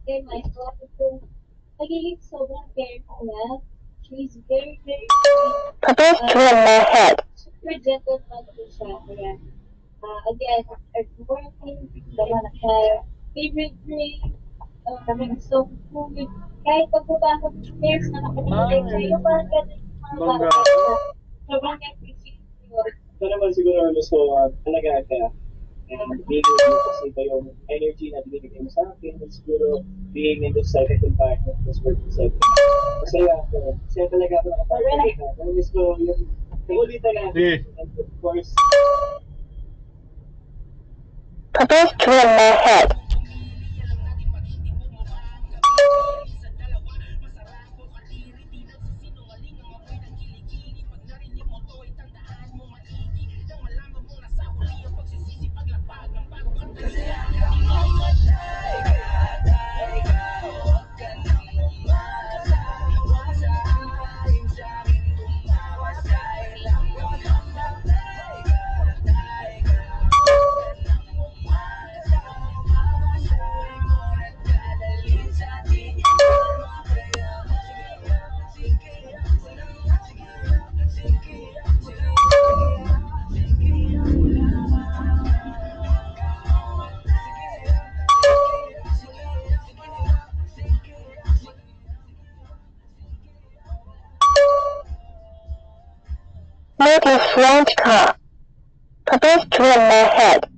kay Michael, kung pagiging sobrang careful niya, she's very, very Pupils uh, turn my head. super gentleman po siya. Kaya, again, after working, favorite drink, kami gusto movie, kahit pagbaba ko ng stairs, nakapagpapatay siya, yung parang ganun yung mga Bongga. bagay na sobrang appreciate ko yun. Ito naman siguro gusto talaga ka. And being with you kasi ito yung energy na binibigay mo sa akin. And siguro being in this type of environment, this working setting. Masaya ako. Masaya talaga ako nakapagpapagay ka. Namiss ko yung ulitan natin. Eh. And of course, Pupils turn my head. Make a French car. Pupils turn my head.